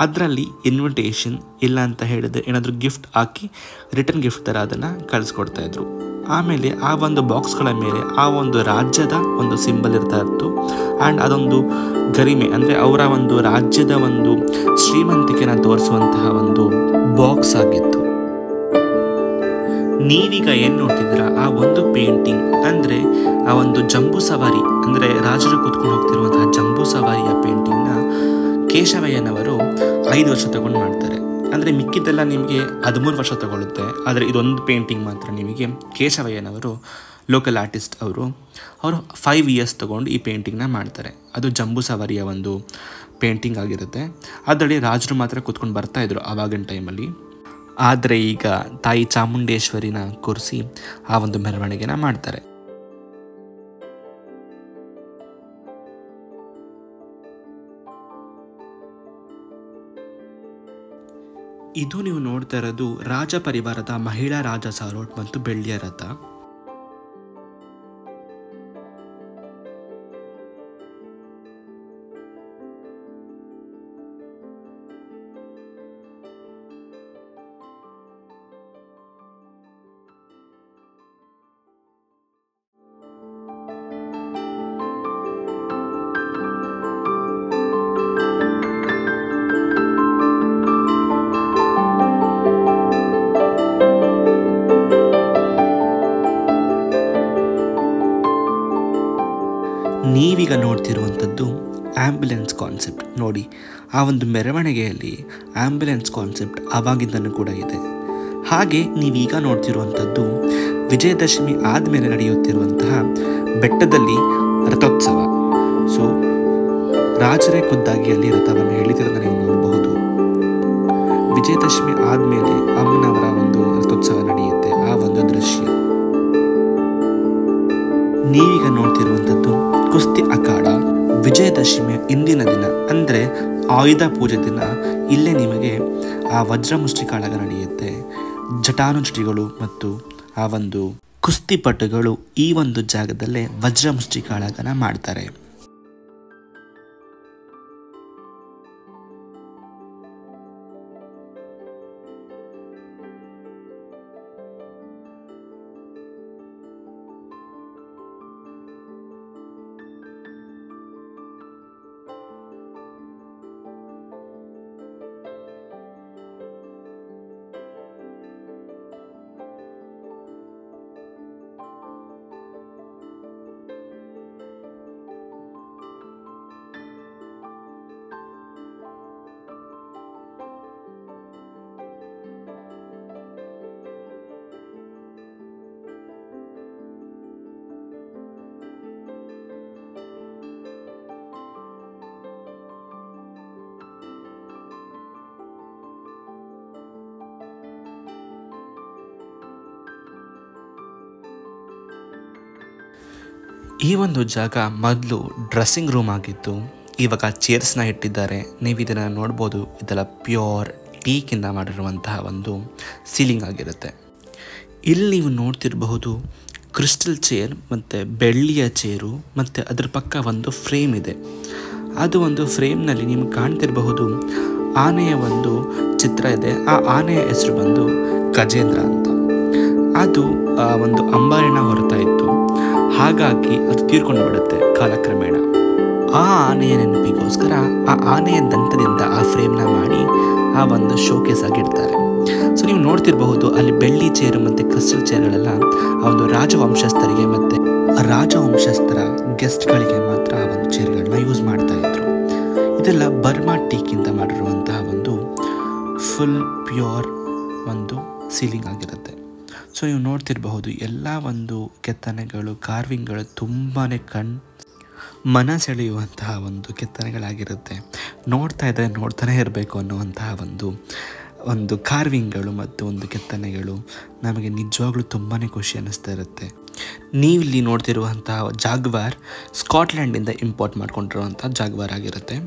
ಅದರಲ್ಲಿ ಇನ್ವಿಟೇಷನ್ ಇಲ್ಲ ಅಂತ ಹೇಳಿದ್ರೆ ಏನಾದರೂ ಗಿಫ್ಟ್ ಹಾಕಿ ರಿಟರ್ನ್ ಗಿಫ್ಟ್ ಥರ ಅದನ್ನು ಕಳಿಸ್ಕೊಡ್ತಾಯಿದ್ರು. ಆಮೇಲೆ ಆ ಒಂದು ಬಾಕ್ಸ್ಗಳ ಮೇಲೆ ಆ ಒಂದು ರಾಜ್ಯದ ಒಂದು ಸಿಂಬಲ್ ಇರ್ತಾ ಇತ್ತು. ಆ್ಯಂಡ್ ಅದೊಂದು ಗರಿಮೆ ಅಂದರೆ ಅವರ ಒಂದು ರಾಜ್ಯದ ಒಂದು ಶ್ರೀಮಂತಿಕೆನ ತೋರಿಸುವಂತಹ ಒಂದು ಬಾಕ್ಸ್ ಆಗಿತ್ತು. ನೀವೀಗ ಏನು ನೋಡ್ತಿದ್ದೀರಾ, ಆ ಒಂದು ಪೇಂಟಿಂಗ್ ಅಂದರೆ ಆ ಒಂದು ಜಂಬೂ ಸವಾರಿ ಅಂದರೆ ರಾಜರು ಕೂತ್ಕೊಂಡು ಹೋಗ್ತಿರುವಂತಹ ಜಂಬೂ ಸವಾರಿಯ ಪೇಂಟಿಂಗ್ನ ಕೇಶವಯ್ಯನವರು 5 ವರ್ಷ ತಗೊಂಡು ಮಾಡ್ತಾರೆ. ಅಂದರೆ ಮಿಕ್ಕಿದ್ದೆಲ್ಲ ನಿಮಗೆ 13 ವರ್ಷ ತಗೊಳ್ಳುತ್ತೆ. ಆದರೆ ಇದೊಂದು ಪೇಂಟಿಂಗ್ ಮಾತ್ರ ನಿಮಗೆ ಕೇಶವಯ್ಯನವರು ಲೋಕಲ್ ಆರ್ಟಿಸ್ಟ್ ಅವರು 5 ಇಯರ್ಸ್ ತೊಗೊಂಡು ಈ ಪೇಂಟಿಂಗ್ನ ಮಾಡ್ತಾರೆ. ಅದು ಜಂಬೂ ಸವಾರಿಯ ಒಂದು ಪೇಂಟಿಂಗ್ ಆಗಿರುತ್ತೆ. ಅದರಲ್ಲಿ ರಾಜರು ಮಾತ್ರ ಕೂತ್ಕೊಂಡು ಬರ್ತಾಯಿದ್ರು ಆವಾಗಿನ ಟೈಮಲ್ಲಿ. ಆದರೆ ಈಗ ತಾಯಿ ಚಾಮುಂಡೇಶ್ವರಿನ ಕೂರಿಸಿ ಆ ಒಂದು ಮೆರವಣಿಗೆನ ಮಾಡ್ತಾರೆ. ಇದು ನೀವು ನೋಡ್ತಾ ಇರೋದು ರಾಜ ಪರಿವಾರದ ಮಹಿಳಾ ರಾಜ ಸಾರೋಟ್ ಮತ್ತು ಬೆಳ್ಳಿಯ ರಥ. ನೀವೀಗ ನೋಡ್ತಿರುವಂಥದ್ದು ಆ್ಯಂಬುಲೆನ್ಸ್ ಕಾನ್ಸೆಪ್ಟ್ ನೋಡಿ, ಆ ಒಂದು ಮೆರವಣಿಗೆಯಲ್ಲಿ ಆ್ಯಂಬುಲೆನ್ಸ್ ಕಾನ್ಸೆಪ್ಟ್ ಆವಾಗಿಂದನೂ ಕೂಡ ಇದೆ. ಹಾಗೆ ನೀವೀಗ ನೋಡ್ತಿರುವಂಥದ್ದು ವಿಜಯದಶಮಿ ಆದಮೇಲೆ ನಡೆಯುತ್ತಿರುವಂತಹ ಬೆಟ್ಟದಲ್ಲಿ ರಥೋತ್ಸವ. ಸೊ ರಾಜರೇ ಖುದ್ದಾಗಿ ಅಲ್ಲಿ ರಥವನ್ನು ಎಳಿತಿರೋದನ್ನು ನೀವು ನೋಡಬಹುದು. ವಿಜಯದಶಮಿ ಆದಮೇಲೆ ಅಮ್ಮನವರ ಒಂದು ರಥೋತ್ಸವ ನಡೆಯುತ್ತೆ, ಆ ಒಂದು ದೃಶ್ಯ. ನೀವೀಗ ನೋಡ್ತಿರುವಂಥದ್ದು ಕುಸ್ತಿ ಅಖಾಡ. ವಿಜಯದಶಮಿಯ ಇಂದಿನ ದಿನ ಅಂದರೆ ಆಯುಧ ಪೂಜೆ ದಿನ ಇಲ್ಲೇ ನಿಮಗೆ ಆ ವಜ್ರಮುಷ್ಟಿಕಾಳಗ ನಡೆಯುತ್ತೆ. ಜಟಾನುಜಟಿಗಳು ಮತ್ತು ಆ ಒಂದು ಕುಸ್ತಿಪಟುಗಳು ಈ ಒಂದು ಜಾಗದಲ್ಲೇ ವಜ್ರಮುಷ್ಟಿಕಾಳಗನ ಮಾಡ್ತಾರೆ. ಈ ಒಂದು ಜಾಗ ಮೊದಲು ಡ್ರೆಸ್ಸಿಂಗ್ ರೂಮ್ ಆಗಿತ್ತು, ಇವಾಗ ಚೇರ್ಸ್ನ ಇಟ್ಟಿದ್ದಾರೆ. ನೀವು ಇದನ್ನು ನೋಡ್ಬೋದು, ಇದೆಲ್ಲ ಪ್ಯೂರ್ ಟೀಕಿಂದ ಮಾಡಿರುವಂತಹ ಒಂದು ಸೀಲಿಂಗ್ ಆಗಿರುತ್ತೆ. ಇಲ್ಲಿ ನೀವು ನೋಡ್ತಿರಬಹುದು ಕ್ರಿಸ್ಟಲ್ ಚೇರ್ ಮತ್ತು ಬೆಳ್ಳಿಯ ಚೇರು ಮತ್ತು ಅದರ ಪಕ್ಕ ಒಂದು ಫ್ರೇಮ್ ಇದೆ. ಅದು ಒಂದು ಫ್ರೇಮ್ನಲ್ಲಿ ನಿಮ್ಗೆ ಕಾಣ್ತಿರಬಹುದು ಆನೆಯ ಒಂದು ಚಿತ್ರ ಇದೆ. ಆ ಆನೆಯ ಹೆಸರು ಬಂದು ಗಜೇಂದ್ರ ಅಂತ. ಅದು ಒಂದು ಅಂಬಾರಿನ ಹೊರತಾ ಇತ್ತು, ಹಾಗಾಗಿ ಅದು ತೀರ್ಕೊಂಡು ಬಿಡುತ್ತೆ ಕಾಲಕ್ರಮೇಣ. ಆ ಆನೆಯ ನೆನಪಿಗೋಸ್ಕರ ಆ ಆನೆಯ ದಂತದಿಂದ ಆ ಫ್ರೇಮ್ನ ಮಾಡಿ ಆ ಒಂದು ಶೋಕೇಸ್ ಆಗಿಡ್ತಾರೆ. ಸೊ ನೀವು ನೋಡ್ತಿರಬಹುದು ಅಲ್ಲಿ ಬೆಳ್ಳಿ ಚೇರು ಮತ್ತು ಕ್ರಿಸ್ಟಲ್ ಚೇರ್ಗಳೆಲ್ಲ ಆ ಒಂದು ರಾಜವಂಶಸ್ಥರಿಗೆ ಮತ್ತು ರಾಜವಂಶಸ್ಥರ ಗೆಸ್ಟ್ಗಳಿಗೆ ಮಾತ್ರ ಆ ಒಂದು ಚೇರ್ಗಳನ್ನ ಯೂಸ್ ಮಾಡ್ತಾ ಇದ್ರು. ಇದೆಲ್ಲ ಬರ್ಮಾ ಟೀಕಿಂದ ಮಾಡಿರುವಂತಹ ಒಂದು ಫುಲ್ ಪ್ಯೂರ್ ಒಂದು ಸೀಲಿಂಗ್ ಆಗಿರುತ್ತೆ. ಸೊ ನೀವು ನೋಡ್ತಿರಬಹುದು ಎಲ್ಲ ಒಂದು ಕೆತ್ತನೆಗಳು, ಕಾರ್ವಿಂಗ್ಗಳು ತುಂಬಾ ಮನ ಸೆಳೆಯುವಂತಹ ಒಂದು ಕೆತ್ತನೆಗಳಾಗಿರುತ್ತೆ. ನೋಡ್ತಾ ಇದ್ದರೆ ನೋಡ್ತಾನೆ ಇರಬೇಕು ಅನ್ನುವಂತಹ ಒಂದು ಕಾರ್ವಿಂಗ್ಗಳು ಮತ್ತು ಒಂದು ಕೆತ್ತನೆಗಳು ನಮಗೆ ನಿಜವಾಗ್ಲೂ ತುಂಬಾ ಖುಷಿ ಅನ್ನಿಸ್ತಾ ಇರುತ್ತೆ. ನೀವಿಲ್ಲಿ ನೋಡ್ತಿರುವಂತಹ ಜಾಗ್ವಾರ್ ಸ್ಕಾಟ್ಲ್ಯಾಂಡಿಂದ ಇಂಪೋರ್ಟ್ ಮಾಡ್ಕೊಂಡಿರುವಂಥ ಜಾಗ್ವಾರ್ ಆಗಿರುತ್ತೆ.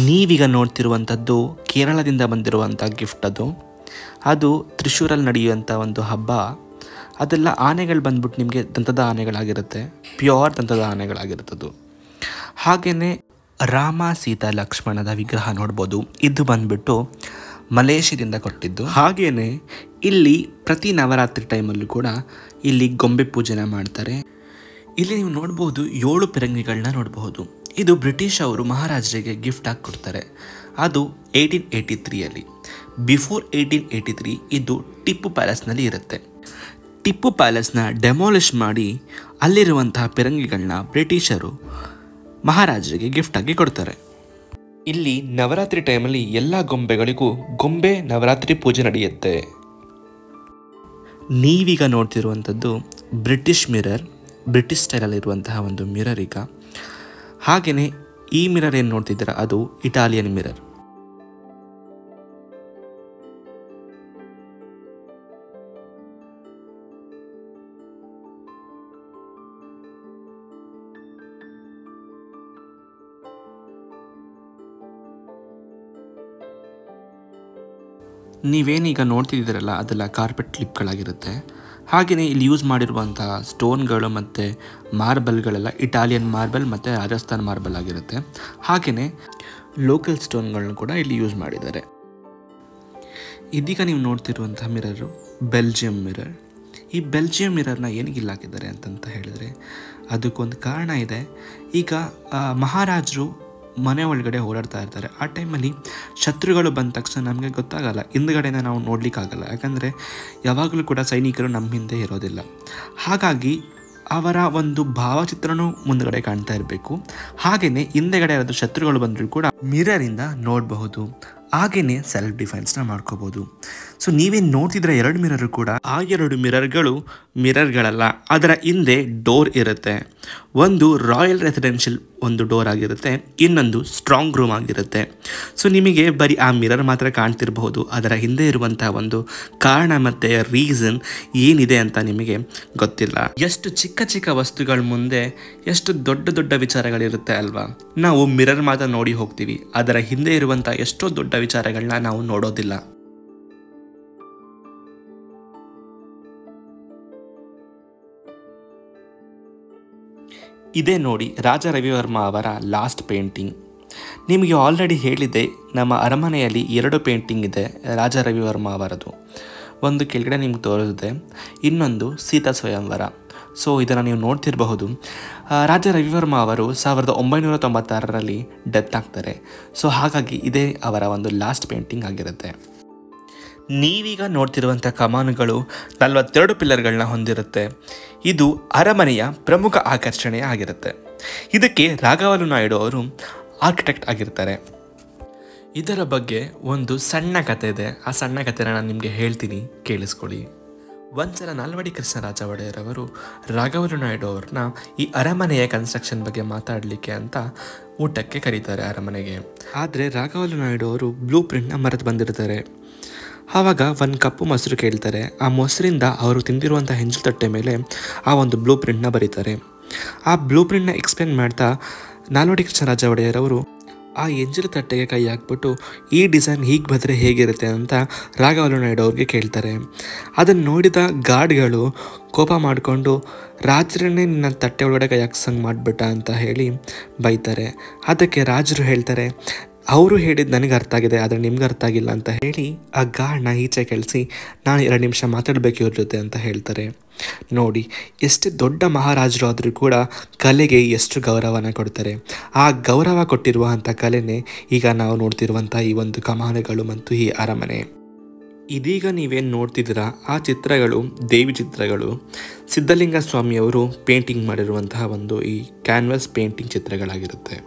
ನೀವೀಗ ನೋಡ್ತಿರುವಂಥದ್ದು ಕೇರಳದಿಂದ ಬಂದಿರುವಂಥ ಗಿಫ್ಟ್. ಅದು ತ್ರಿಶೂರಲ್ಲಿ ನಡೆಯುವಂಥ ಒಂದು ಹಬ್ಬ. ಅದೆಲ್ಲ ಆನೆಗಳು ಬಂದ್ಬಿಟ್ಟು ನಿಮಗೆ ದಂತದ ಆನೆಗಳಾಗಿರುತ್ತೆ, ಪ್ಯೂರ್ ದಂತದ ಆನೆಗಳಾಗಿರುತ್ತದು. ಹಾಗೆಯೇ ರಾಮ ಸೀತಾ ಲಕ್ಷ್ಮಣದ ವಿಗ್ರಹ ನೋಡ್ಬೋದು, ಇದು ಬಂದ್ಬಿಟ್ಟು ಮಲೇಷ್ಯಾದಿಂದ ಕೊಟ್ಟಿದ್ದು. ಹಾಗೆಯೇ ಇಲ್ಲಿ ಪ್ರತಿ ನವರಾತ್ರಿ ಟೈಮಲ್ಲೂ ಕೂಡ ಇಲ್ಲಿ ಗೊಂಬೆ ಪೂಜೆನ ಮಾಡ್ತಾರೆ. ಇಲ್ಲಿ ನೀವು ನೋಡ್ಬೋದು 7 ಪಿರಂಗಿಗಳನ್ನ ನೋಡಬಹುದು. ಇದು ಬ್ರಿಟಿಷ್ ಅವರು ಮಹಾರಾಜರಿಗೆ ಗಿಫ್ಟ್ ಆಗಿ ಕೊಡ್ತಾರೆ. ಅದು 1883 ಬಿಫೋರ್ 1883 ಇದು ಟಿಪ್ಪು ಪ್ಯಾಲೇಸ್ನಲ್ಲಿ ಇರುತ್ತೆ. ಟಿಪ್ಪು ಪ್ಯಾಲೇಸ್ನ ಡೆಮಾಲಿಷ್ ಮಾಡಿ ಅಲ್ಲಿರುವಂತಹ ಪಿರಂಗಿಗಳನ್ನ ಬ್ರಿಟಿಷರು ಮಹಾರಾಜರಿಗೆ ಗಿಫ್ಟ್ ಆಗಿ ಕೊಡ್ತಾರೆ. ಇಲ್ಲಿ ನವರಾತ್ರಿ ಟೈಮಲ್ಲಿ ಎಲ್ಲ ಗೊಂಬೆಗಳಿಗೂ ಗೊಂಬೆ ನವರಾತ್ರಿ ಪೂಜೆ ನಡೆಯುತ್ತೆ. ನೀವೀಗ ನೋಡ್ತಿರುವಂಥದ್ದು ಬ್ರಿಟಿಷ್ ಮಿರರ್, ಬ್ರಿಟಿಷ್ ಸ್ಟೈಲಲ್ಲಿರುವಂತಹ ಒಂದು ಮಿರರ್. ಈಗ ಹಾಗೆಯೇ ಈ ಮಿರರ್ ಏನು ನೋಡ್ತಿದ್ದೀರಾ ಅದು ಇಟಾಲಿಯನ್ ಮಿರರ್. ನೀವೇನೀಗ ನೋಡ್ತಿದ್ದೀರಲ್ಲ ಅದೆಲ್ಲ ಕಾರ್ಪೆಟ್ ಕ್ಲಿಪ್ಗಳಾಗಿರುತ್ತೆ. ಹಾಗೆಯೇ ಇಲ್ಲಿ ಯೂಸ್ ಮಾಡಿರುವಂತಹ ಸ್ಟೋನ್ಗಳು ಮತ್ತು ಮಾರ್ಬಲ್ಗಳೆಲ್ಲ ಇಟಾಲಿಯನ್ ಮಾರ್ಬಲ್ ಮತ್ತು ರಾಜಸ್ಥಾನ್ ಮಾರ್ಬಲ್ ಆಗಿರುತ್ತೆ. ಹಾಗೆಯೇ ಲೋಕಲ್ ಸ್ಟೋನ್ಗಳನ್ನ ಕೂಡ ಇಲ್ಲಿ ಯೂಸ್ ಮಾಡಿದ್ದಾರೆ. ಇದೀಗ ನೀವು ನೋಡ್ತಿರುವಂತಹ ಮಿರರು ಬೆಲ್ಜಿಯಂ ಮಿರರ್. ಈ ಬೆಲ್ಜಿಯಂ ಮಿರರ್ನ ಏನಕ್ಕೆ ಇಲ್ಲಿ ಹಾಕಿದ್ದಾರೆ ಅಂತಂತ ಹೇಳಿದರೆ ಅದಕ್ಕೊಂದು ಕಾರಣ ಇದೆ. ಈಗ ಮಹಾರಾಜರು ಮನೆ ಒಳಗಡೆ ಓಡಾಡ್ತಾ ಇರ್ತಾರೆ. ಆ ಟೈಮಲ್ಲಿ ಶತ್ರುಗಳು ಬಂದ ತಕ್ಷಣ ನಮಗೆ ಗೊತ್ತಾಗಲ್ಲ, ಹಿಂದ್ಗಡೆನ ನಾವು ನೋಡಲಿಕ್ಕಾಗಲ್ಲ. ಯಾಕಂದರೆ ಯಾವಾಗಲೂ ಕೂಡ ಸೈನಿಕರು ನಮ್ಮ ಹಿಂದೆ ಇರೋದಿಲ್ಲ. ಹಾಗಾಗಿ ಅವರ ಒಂದು ಭಾವಚಿತ್ರನೂ ಮುಂದ್ಗಡೆ ಕಾಣ್ತಾ ಇರಬೇಕು. ಹಾಗೆಯೇ ಹಿಂದೆಗಡೆ ಯಾರಾದರೂ ಶತ್ರುಗಳು ಬಂದರೂ ಕೂಡ ಮಿರರಿಂದ ನೋಡಬಹುದು. ಹಾಗೆಯೇ ಸೆಲ್ಫ್ ಡಿಫೆನ್ಸ್ನ ಮಾಡ್ಕೋಬೋದು. ಸೊ ನೀವೇನು ನೋಡ್ತಿದ್ರೆ 2 ಮಿರರು ಕೂಡ ಆ 2 ಮಿರರ್ಗಳು ಮಿರರ್ಗಳಲ್ಲ, ಅದರ ಹಿಂದೆ ಡೋರ್ ಇರುತ್ತೆ. ಒಂದು ರಾಯಲ್ ರೆಸಿಡೆನ್ಷಿಯಲ್ ಒಂದು ಡೋರ್ ಆಗಿರುತ್ತೆ, ಇನ್ನೊಂದು ಸ್ಟ್ರಾಂಗ್ ರೂಮ್ ಆಗಿರುತ್ತೆ. ಸೊ ನಿಮಗೆ ಬರೀ ಆ ಮಿರರ್ ಮಾತ್ರ ಕಾಣ್ತಿರಬಹುದು, ಅದರ ಹಿಂದೆ ಇರುವಂತಹ ಒಂದು ಕಾರಣ ಮತ್ತು ರೀಸನ್ ಏನಿದೆ ಅಂತ ನಿಮಗೆ ಗೊತ್ತಿಲ್ಲ. ಎಷ್ಟು ಚಿಕ್ಕ ಚಿಕ್ಕ ವಸ್ತುಗಳ ಮುಂದೆ ಎಷ್ಟು ದೊಡ್ಡ ದೊಡ್ಡ ವಿಚಾರಗಳಿರುತ್ತೆ ಅಲ್ವಾ. ನಾವು ಮಿರರ್ ಮಾತ್ರ ನೋಡಿ ಹೋಗ್ತೀವಿ, ಅದರ ಹಿಂದೆ ಇರುವಂಥ ಎಷ್ಟೋ ದೊಡ್ಡ ವಿಚಾರಗಳನ್ನ ನಾವು ನೋಡೋದಿಲ್ಲ. ಇದೇ ನೋಡಿ ರಾಜಾ ರವಿವರ್ಮ ಅವರ ಲಾಸ್ಟ್ ಪೇಂಟಿಂಗ್. ನಿಮಗೆ ಆಲ್ರೆಡಿ ಹೇಳಿದ್ದೆ, ನಮ್ಮ ಅರಮನೆಯಲ್ಲಿ 2 ಪೇಂಟಿಂಗ್ ಇದೆ ರಾಜಾ ರವಿವರ್ಮ ಅವರದು. ಒಂದು ಕೆಳಗಡೆ ನಿಮ್ಗೆ ತೋರಿಸಿದೆ, ಇನ್ನೊಂದು ಸೀತಾ ಸ್ವಯಂವರ. ಸೊ ಇದನ್ನು ನೀವು ನೋಡ್ತಿರಬಹುದು. ರಾಜಾ ರವಿವರ್ಮ ಅವರು 1996ರಲ್ಲಿ ಡೆತ್ ಆಗ್ತಾರೆ. ಸೊ ಹಾಗಾಗಿ ಇದೇ ಅವರ ಒಂದು ಲಾಸ್ಟ್ ಪೇಂಟಿಂಗ್ ಆಗಿರುತ್ತೆ. ನೀವೀಗ ನೋಡ್ತಿರುವಂಥ ಕಮಾನುಗಳು 42 ಪಿಲ್ಲರ್ಗಳನ್ನ ಹೊಂದಿರುತ್ತೆ. ಇದು ಅರಮನೆಯ ಪ್ರಮುಖ ಆಕರ್ಷಣೆ ಆಗಿರುತ್ತೆ. ಇದಕ್ಕೆ ರಾಘವಲು ನಾಯ್ಡು ಅವರು ಆರ್ಕಿಟೆಕ್ಟ್ ಆಗಿರ್ತಾರೆ. ಇದರ ಬಗ್ಗೆ ಒಂದು ಸಣ್ಣ ಕಥೆ ಇದೆ. ಆ ಸಣ್ಣ ಕಥೆನ ನಾನು ನಿಮಗೆ ಹೇಳ್ತೀನಿ, ಕೇಳಿಸ್ಕೊಳ್ಳಿ. ಒಂದ್ಸಲ ನಾಲ್ವಡಿ ಕೃಷ್ಣರಾಜ ಒಡೆಯರ್ ಅವರು ರಾಘವಲು ನಾಯ್ಡು ಅವ್ರನ್ನ ಈ ಅರಮನೆಯ ಕನ್ಸ್ಟ್ರಕ್ಷನ್ ಬಗ್ಗೆ ಮಾತಾಡಲಿಕ್ಕೆ ಅಂತ ಊಟಕ್ಕೆ ಕರೀತಾರೆ ಅರಮನೆಗೆ. ಆದರೆ ರಾಘವಲು ನಾಯ್ಡು ಅವರು ಬ್ಲೂ ಪ್ರಿಂಟ್ನ ಮರೆತು ಬಂದಿರ್ತಾರೆ. ಆವಾಗ ಒಂದು ಕಪ್ಪು ಮೊಸರು ಕೇಳ್ತಾರೆ. ಆ ಮೊಸರಿಂದ ಅವರು ತಿಂದಿರುವಂಥ ಹೆಂಜಲು ತಟ್ಟೆ ಮೇಲೆ ಆ ಒಂದು ಬ್ಲೂ ಪ್ರಿಂಟ್ನ ಬರೀತಾರೆ. ಆ ಬ್ಲೂ ಪ್ರಿಂಟ್ನ ಎಕ್ಸ್ಪ್ಲೇನ್ ಮಾಡ್ತಾ ನಾಲ್ವಡಿ ಕೃಷ್ಣರಾಜ ಒಡೆಯರ್ ಅವರು ಆ ಎಂಜಲು ತಟ್ಟೆಗೆ ಕೈ ಹಾಕ್ಬಿಟ್ಟು ಈ ಡಿಸೈನ್ ಹೀಗೆ ಬಂದರೆ ಹೇಗಿರುತ್ತೆ ಅಂತ ರಾಘವಲು ನಾಯ್ಡು ಅವ್ರಿಗೆ ಕೇಳ್ತಾರೆ. ಅದನ್ನು ನೋಡಿದ ಗಾರ್ಡ್ಗಳು ಕೋಪ ಮಾಡಿಕೊಂಡು ರಾಜರನ್ನೇ ನಿನ್ನ ತಟ್ಟೆ ಒಳಗಡೆ ಕೈ ಹಾಕ್ಸಂಗೆ ಮಾಡಿಬಿಟ್ಟ ಅಂತ ಹೇಳಿ ಬೈತಾರೆ. ಅದಕ್ಕೆ ರಾಜರು ಹೇಳ್ತಾರೆ, ಅವರು ಹೇಳಿದ್ದು ನನಗೆ ಅರ್ಥ ಆಗಿದೆ, ಆದರೆ ನಿಮ್ಗೆ ಅರ್ಥ ಆಗಿಲ್ಲ ಅಂತ ಹೇಳಿ ಆ ಗಾರ್ಡ್ನ ಈಚೆ ಕಳಿಸಿ ನಾನು 2 ನಿಮಿಷ ಮಾತಾಡಬೇಕು ಇವ್ರ ಜೊತೆ ಅಂತ ಹೇಳ್ತಾರೆ. ನೋಡಿ, ಎಷ್ಟು ದೊಡ್ಡ ಮಹಾರಾಜರು ಆದರೂ ಕೂಡ ಕಲೆಗೆ ಎಷ್ಟು ಗೌರವನ ಕೊಡ್ತಾರೆ. ಆ ಗೌರವ ಕೊಟ್ಟಿರುವಂಥ ಕಲೆನೇ ಈಗ ನಾವು ನೋಡ್ತಿರುವಂಥ ಈ ಒಂದು ಕಮಾನುಗಳು ಮತ್ತು ಈ ಅರಮನೆ. ಇದೀಗ ನೀವೇನು ನೋಡ್ತಿದ್ದೀರಾ ಆ ಚಿತ್ರಗಳು ದೇವಿ ಚಿತ್ರಗಳು. ಸಿದ್ಧಲಿಂಗ ಸ್ವಾಮಿಯವರು ಪೇಂಟಿಂಗ್ ಮಾಡಿರುವಂತಹ ಒಂದು ಈ ಕ್ಯಾನ್ವಾಸ್ ಪೇಂಟಿಂಗ್ ಚಿತ್ರಗಳಾಗಿರುತ್ತೆ.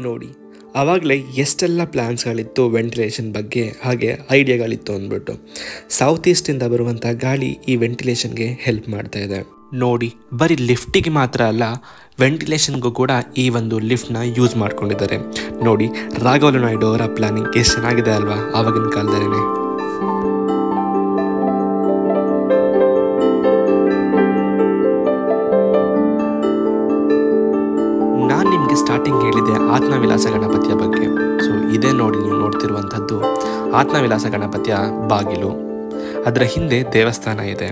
ನೋಡಿ, ಆವಾಗಲೇ ಎಷ್ಟೆಲ್ಲ ಪ್ಲ್ಯಾನ್ಸ್ಗಳಿತ್ತು ವೆಂಟಿಲೇಷನ್ ಬಗ್ಗೆ, ಹಾಗೆ ಐಡಿಯಾಗಳಿತ್ತು ಅಂದ್ಬಿಟ್ಟು. ಸೌತ್ ಈಸ್ಟಿಂದ ಬರುವಂಥ ಗಾಳಿ ಈ ವೆಂಟಿಲೇಷನ್ಗೆ ಹೆಲ್ಪ್ ಮಾಡ್ತಾ ಇದೆ. ನೋಡಿ, ಬರೀ ಲಿಫ್ಟಿಗೆ ಮಾತ್ರ ಅಲ್ಲ, ವೆಂಟಿಲೇಷನ್ಗೂ ಕೂಡ ಈ ಒಂದು ಲಿಫ್ಟ್ನ ಯೂಸ್ ಮಾಡ್ಕೊಂಡಿದ್ದಾರೆ. ನೋಡಿ, ರಾಘವಲು ನಾಯ್ಡು ಅವರ ಪ್ಲಾನಿಂಗ್ ಎಷ್ಟು ಚೆನ್ನಾಗಿದೆ ಅಲ್ವಾ ಆವಾಗಿನ ಕಾಲದಲ್ಲೇ. ನಾನು ನಿಮಗೆ ಸ್ಟಾರ್ಟಿಂಗ್ ಹೇಳಿದೆ ಆತ್ಮವಿಲಾಸ ಗಣಪತಿಯ ಬಗ್ಗೆ. ಸೊ ಇದೇ ನೋಡಿ, ನೀವು ನೋಡ್ತಿರುವಂಥದ್ದು ಆತ್ಮವಿಲಾಸ ಗಣಪತಿಯ ಬಾಗಿಲು. ಅದರ ಹಿಂದೆ ದೇವಸ್ಥಾನ ಇದೆ.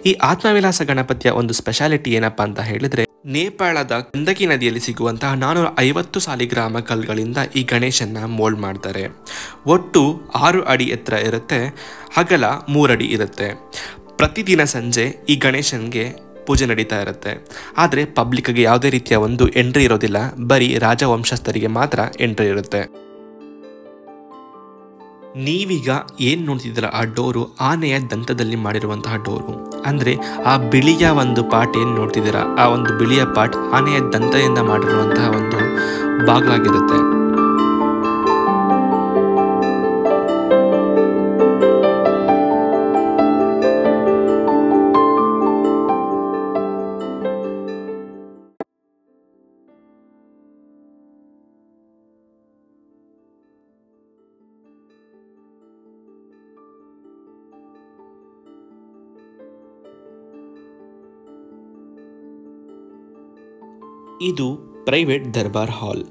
ಈ ಆತ್ಮವಿಲಾಸ ಗಣಪತಿಯ ಒಂದು ಸ್ಪೆಷಾಲಿಟಿ ಏನಪ್ಪ ಅಂತ ಹೇಳಿದರೆ, ನೇಪಾಳದ ಗಂದಕಿ ನದಿಯಲ್ಲಿ ಸಿಗುವಂತಹ 450 ಸಾಲಿಗ್ರಾಮ ಕಲ್ಲುಗಳಿಂದ ಈ ಗಣೇಶನ್ನ ಮೋಲ್ಡ್ ಮಾಡ್ತಾರೆ. ಒಟ್ಟು 6 ಅಡಿ ಎತ್ತರ ಇರುತ್ತೆ, ಅಗಲ 3 ಅಡಿ ಇರುತ್ತೆ. ಪ್ರತಿದಿನ ಸಂಜೆ ಈ ಗಣೇಶನ್ಗೆ ಪೂಜೆ ನಡೀತಾ ಇರುತ್ತೆ. ಆದರೆ ಪಬ್ಲಿಕ್ಗೆ ಯಾವುದೇ ರೀತಿಯ ಒಂದು ಎಂಟ್ರಿ ಇರೋದಿಲ್ಲ, ಬರೀ ರಾಜವಂಶಸ್ಥರಿಗೆ ಮಾತ್ರ ಎಂಟ್ರಿ ಇರುತ್ತೆ. ನೀವೀಗ ಏನು ನೋಡ್ತಿದ್ದೀರ ಆ ಡೋರು ಆನೆಯ ದಂತದಲ್ಲಿ ಮಾಡಿರುವಂತಹ ಡೋರು. ಅಂದರೆ ಆ ಬಿಳಿಯ ಒಂದು ಪಾರ್ಟ್ ಏನು ನೋಡ್ತಿದ್ದೀರಾ, ಆ ಒಂದು ಬಿಳಿಯ ಪಾರ್ಟ್ ಆನೆಯ ದಂತದಿಂದ ಮಾಡಿರುವಂತಹ ಒಂದು ಬಾಗಿಲಾಗಿರುತ್ತೆ. ಇದು ಪ್ರೈವೇಟ್ ದರ್ಬಾರ್ ಹಾಲ್.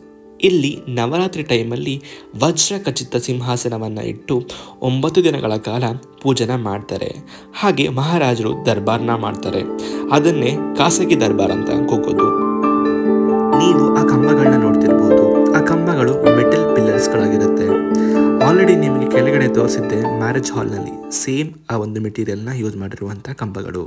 ಇಲ್ಲಿ ನವರಾತ್ರಿ ಟೈಮಲ್ಲಿ ವಜ್ರ ಖಚಿತ ಸಿಂಹಾಸನವನ್ನು ಇಟ್ಟು 9 ದಿನಗಳ ಕಾಲ ಪೂಜನ ಮಾಡ್ತಾರೆ. ಹಾಗೆ ಮಹಾರಾಜರು ದರ್ಬಾರ್ನ ಮಾಡ್ತಾರೆ. ಅದನ್ನೇ ಖಾಸಗಿ ದರ್ಬಾರ್ ಅಂತ ಕೂಗೋದು. ನೀವು ಆ ಕಂಬಗಳನ್ನ ನೋಡ್ತಿರ್ಬೋದು. ಆ ಕಂಬಗಳು ಮೆಟಲ್ ಪಿಲ್ಲರ್ಸ್ಗಳಾಗಿರುತ್ತೆ. ಆಲ್ರೆಡಿ ನಿಮಗೆ ಕೆಳಗಡೆ ತೋರಿಸಿದ್ದೆ ಮ್ಯಾರೇಜ್ ಹಾಲ್ನಲ್ಲಿ ಸೇಮ್ ಆ ಒಂದು ಮೆಟೀರಿಯಲ್ನ ಯೂಸ್ ಮಾಡಿರುವಂಥ ಕಂಬಗಳು.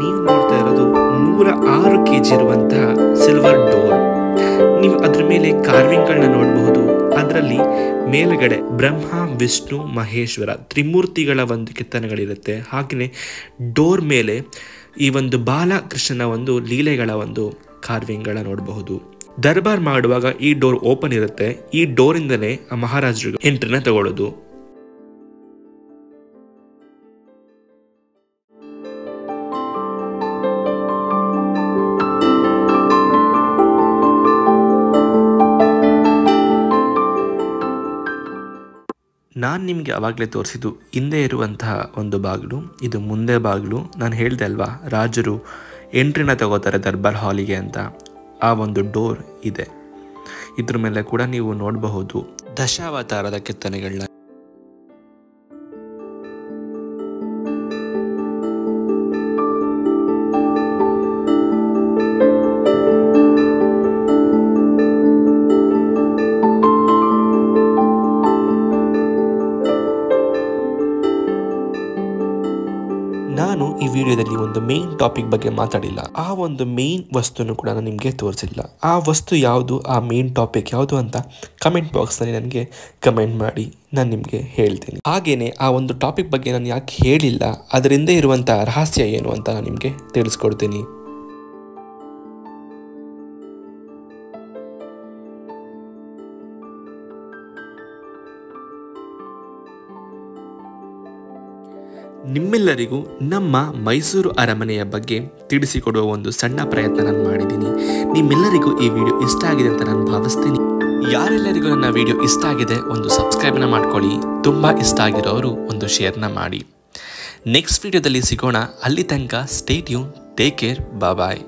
ನೀವು ನೋಡ್ತಾ ಇರೋದು 106 kg ಇರುವಂತಹ ಸಿಲ್ವರ್ ಡೋರ್. ನೀವು ಅದ್ರ ಮೇಲೆ ಕಾರ್ವಿಂಗ್ಗಳನ್ನ ನೋಡಬಹುದು. ಅದರಲ್ಲಿ ಮೇಲುಗಡೆ ಬ್ರಹ್ಮ, ವಿಷ್ಣು, ಮಹೇಶ್ವರ ತ್ರಿಮೂರ್ತಿಗಳ ಒಂದು ಕೆತ್ತನೆಗಳಿರುತ್ತೆ. ಹಾಗೆಯೇ ಡೋರ್ ಮೇಲೆ ಈ ಒಂದು ಬಾಲಕೃಷ್ಣನ ಒಂದು ಲೀಲೆಗಳ ಒಂದು ಕಾರ್ವಿಂಗ್ಗಳ ನೋಡಬಹುದು. ದರ್ಬಾರ್ ಮಾಡುವಾಗ ಈ ಡೋರ್ ಓಪನ್ ಇರುತ್ತೆ. ಈ ಡೋರಿಂದನೇ ಮಹಾರಾಜರು ಎಂಟ್ರಿನ ತಗೊಳ್ಳೋದು. ನಾನು ನಿಮಗೆ ಆವಾಗಲೇ ತೋರಿಸಿದ್ದು ಹಿಂದೆ ಇರುವಂತಹ ಒಂದು ಬಾಗಿಲು, ಇದು ಮುಂದೆ ಬಾಗಿಲು. ನಾನು ಹೇಳಿದೆ ಅಲ್ವಾ, ರಾಜರು ಎಂಟ್ರಿನ ತಗೋತಾರೆ ದರ್ಬಾರ್ ಹಾಲಿಗೆ ಅಂತ. ಆ ಒಂದು ಡೋರ್ ಇದೆ. ಇದ್ರ ಮೇಲೆ ಕೂಡ ನೀವು ನೋಡಬಹುದು ದಶಾವತಾರದ ಕೆತ್ತನೆಗಳನ್ನ. ನಾನು ಈ ವಿಡಿಯೋದಲ್ಲಿ ಒಂದು ಮೇನ್ ಟಾಪಿಕ್ ಬಗ್ಗೆ ಮಾತಾಡಿಲ್ಲ. ಆ ಒಂದು ಮೇನ್ ವಸ್ತುನು ಕೂಡ ನಾನು ನಿಮಗೆ ತೋರಿಸಿಲ್ಲ. ಆ ವಸ್ತು ಯಾವುದು, ಆ ಮೇನ್ ಟಾಪಿಕ್ ಯಾವುದು ಅಂತ ಕಮೆಂಟ್ ಬಾಕ್ಸ್ನಲ್ಲಿ ನನಗೆ ಕಮೆಂಟ್ ಮಾಡಿ, ನಾನು ನಿಮಗೆ ಹೇಳ್ತೀನಿ. ಹಾಗೆಯೇ ಆ ಒಂದು ಟಾಪಿಕ್ ಬಗ್ಗೆ ನಾನು ಯಾಕೆ ಹೇಳಿಲ್ಲ, ಅದರಿಂದ ಇರುವಂಥ ರಹಸ್ಯ ಏನು ಅಂತ ನಾನು ನಿಮಗೆ ತಿಳಿಸ್ಕೊಡ್ತೀನಿ. ನಿಮ್ಮೆಲ್ಲರಿಗೂ ನಮ್ಮ ಮೈಸೂರು ಅರಮನೆಯ ಬಗ್ಗೆ ತಿಳಿಸಿಕೊಡುವ ಒಂದು ಸಣ್ಣ ಪ್ರಯತ್ನ ನಾನು ಮಾಡಿದ್ದೀನಿ. ನಿಮ್ಮೆಲ್ಲರಿಗೂ ಈ ವಿಡಿಯೋ ಇಷ್ಟ ಆಗಿದೆ ಅಂತ ನಾನು ಭಾವಿಸ್ತೀನಿ. ಯಾರೆಲ್ಲರಿಗೂ ನನ್ನ ವಿಡಿಯೋ ಇಷ್ಟ ಆಗಿದೆ ಒಂದು ಸಬ್ಸ್ಕ್ರೈಬ್ನ ಮಾಡ್ಕೊಳ್ಳಿ. ತುಂಬ ಇಷ್ಟ ಆಗಿರೋರು ಒಂದು ಶೇರ್ನ ಮಾಡಿ. ನೆಕ್ಸ್ಟ್ ವಿಡಿಯೋದಲ್ಲಿ ಸಿಗೋಣ. ಅಲ್ಲಿ ತನಕ ಸ್ಟೇ ಟ್ಯೂನ್, ಟೇಕ್ ಕೇರ್, ಬಾಯ್.